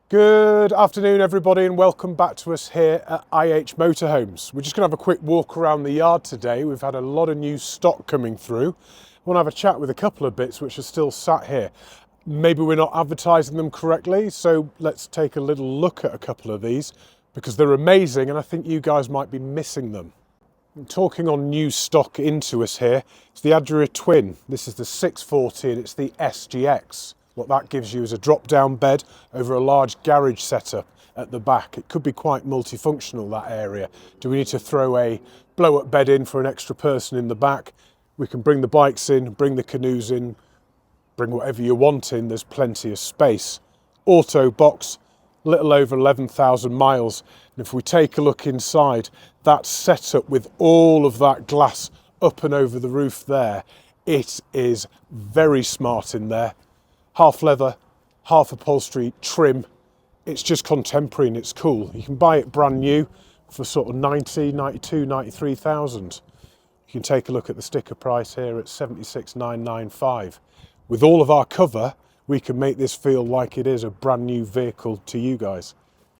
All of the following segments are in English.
Good afternoon everybody and welcome back to us here at IH Motorhomes. We're just going to have a quick walk around the yard today. We've had a lot of new stock coming through. I want to have a chat with a couple of bits which are still sat here. Maybe we're not advertising them correctly, so let's take a little look at a couple of these because they're amazing and I think you guys might be missing them. And talking on new stock into us here, it's the Adria Twin. This is the 640 and it's the SGX. What that gives you is a drop-down bed over a large garage setup at the back. It could be quite multifunctional, that area. Do we need to throw a blow-up bed in for an extra person in the back? We can bring the bikes in, bring the canoes in, bring whatever you want in. There's plenty of space. Auto box, little over 11,000 miles. And if we take a look inside, that setup with all of that glass up and over the roof there, it is very smart in there. Half leather, half upholstery trim. It's just contemporary and it's cool. You can buy it brand new for sort of 90, 92, 93,000. You can take a look at the sticker price here at 76,995. With all of our cover, we can make this feel like it is a brand new vehicle to you guys.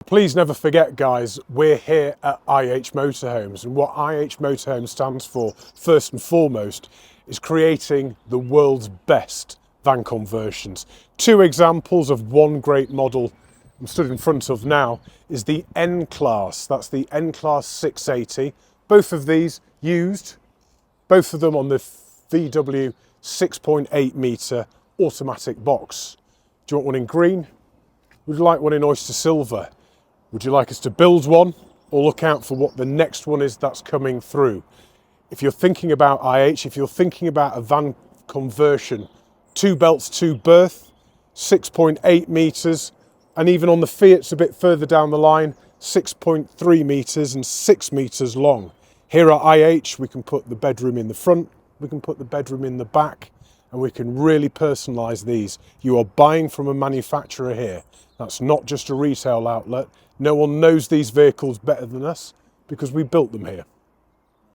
Please never forget, guys, we're here at IH Motorhomes, and what IH Motorhomes stands for, first and foremost, is creating the world's best van conversions. Two examples of one great model I'm stood in front of now is the N-Class. That's the N-Class 680. Both of these used, both of them on the VW 6.8 metre automatic box. Do you want one in green? Would you like one in oyster silver? Would you like us to build one or look out for what the next one is that's coming through? If you're thinking about IH, if you're thinking about a van conversion, 2 belts, 2 berth, 6.8 metres, and even on the Fiats a bit further down the line, 6.3 metres and 6 metres long. Here at IH, we can put the bedroom in the front, we can put the bedroom in the back, and we can really personalise these. You are buying from a manufacturer here. That's not just a retail outlet. No one knows these vehicles better than us because we built them here.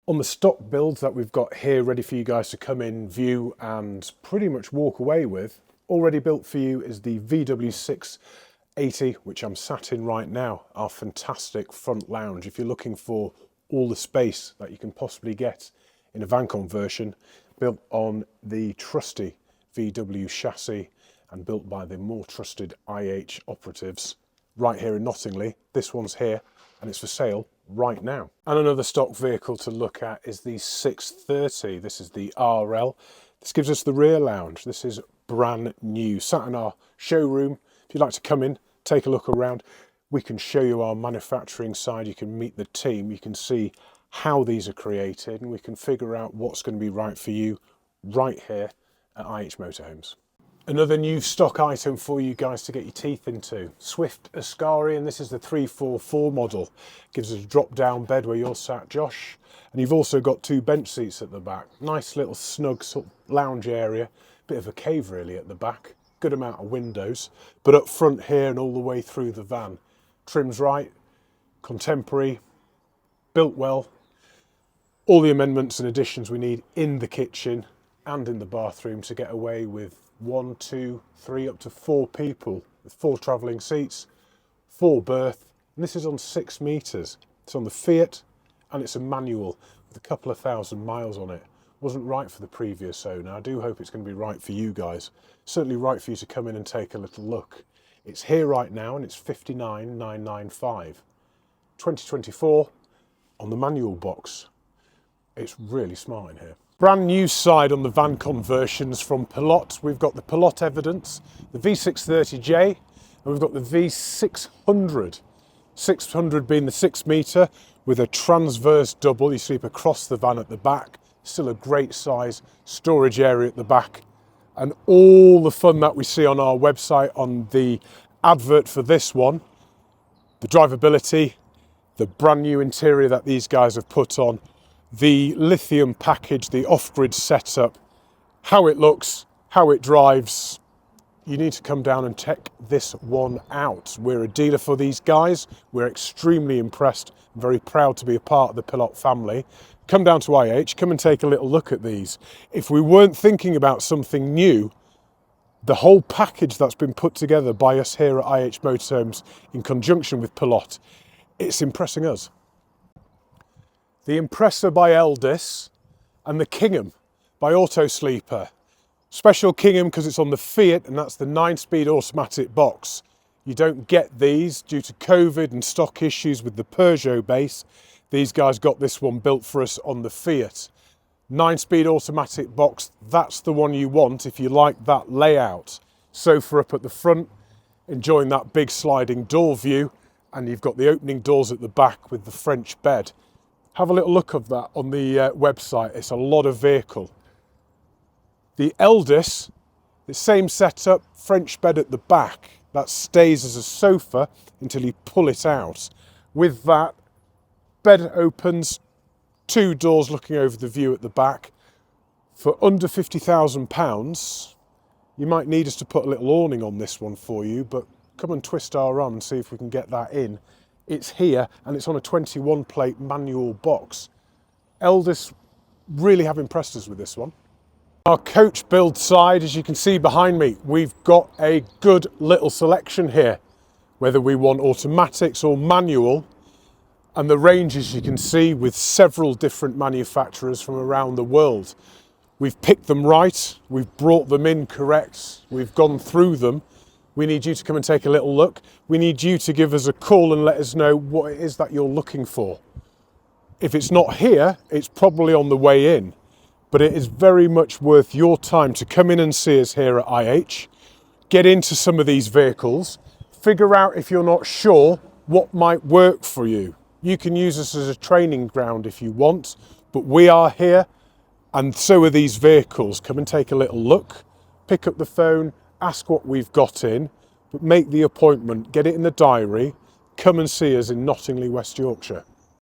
On the stock builds that we've got here ready for you guys to come in, view and pretty much walk away with, already built for you is the VW 680, which I'm sat in right now, our fantastic front lounge. If you're looking for all the space that you can possibly get in a van conversion, built on the trusty VW chassis and built by the more trusted IH operatives right here in Knottingley. This one's here and it's for sale right now. And another stock vehicle to look at is the 630. This is the RL. This gives us the rear lounge. This is brand new. Sat in our showroom. If you'd like to come in, take a look around, we can show you our manufacturing side. You can meet the team. You can see how these are created and we can figure out what's going to be right for you right here at IH Motorhomes. Another new stock item for you guys to get your teeth into. Swift Ascari, and this is the 344 model. Gives us a drop-down bed where you're sat, Josh. And you've also got 2 bench seats at the back. Nice little snug sort of lounge area. Bit of a cave really at the back. Good amount of windows. But up front here and all the way through the van. Trim's right, contemporary, built well. All the amendments and additions we need in the kitchen and in the bathroom to get away with 1, 2, 3, up to 4 people with 4 travelling seats, 4 berth, and this is on 6 metres. It's on the Fiat and it's a manual with a couple of thousand miles on it. Wasn't right for the previous owner. I do hope it's going to be right for you guys. Certainly right for you to come in and take a little look. It's here right now and it's 59,995. 2024 on the manual box. It's really smart in here. Brand new side on the van conversions from Pilote. We've got the Pilote Evidence, the V630J, and we've got the V600. 600 being the 6 metre with a transverse double. You sleep across the van at the back. Still a great size storage area at the back. And all the fun that we see on our website on the advert for this one, the drivability, the brand new interior that these guys have put on, the lithium package, the off-grid setup, how it looks, how it drives. You need to come down and check this one out. We're a dealer for these guys. We're extremely impressed, very proud to be a part of the Pilote family. Come down to IH, come and take a little look at these. If we weren't thinking about something new, The whole package that's been put together by us here at IH Motorhomes in conjunction with Pilote, it's impressing us. The Impressor by Elddis and the Kingham by Autosleeper. Special Kingham because it's on the Fiat, and that's the 9-speed automatic box. You don't get these due to COVID and stock issues with the Peugeot base. These guys got this one built for us on the Fiat. 9-speed automatic box, that's the one you want if you like that layout. Sofa up at the front, enjoying that big sliding door view, and you've got the opening doors at the back with the French bed. Have a little look of that on the website. It's a lot of vehicle. The Elddis, the same setup, French bed at the back. That stays as a sofa until you pull it out. With that, bed opens, 2 doors looking over the view at the back. For under £50,000, you might need us to put a little awning on this one for you, but come and twist our arm and see if we can get that in. It's here, and it's on a 21 plate manual box. Elddis really have impressed us with this one. Our coach build side, as you can see behind me, we've got a good little selection here, whether we want automatics or manual. And the range, as you can see, with several different manufacturers from around the world. We've picked them right, we've brought them in correct, we've gone through them. We need you to come and take a little look. We need you to give us a call and let us know what it is that you're looking for. If it's not here, it's probably on the way in, but it is very much worth your time to come in and see us here at IH, get into some of these vehicles, figure out if you're not sure what might work for you. You can use us as a training ground if you want, but we are here and so are these vehicles. Come and take a little look, pick up the phone, ask what we've got in, but make the appointment, get it in the diary, come and see us in Knottingley, West Yorkshire.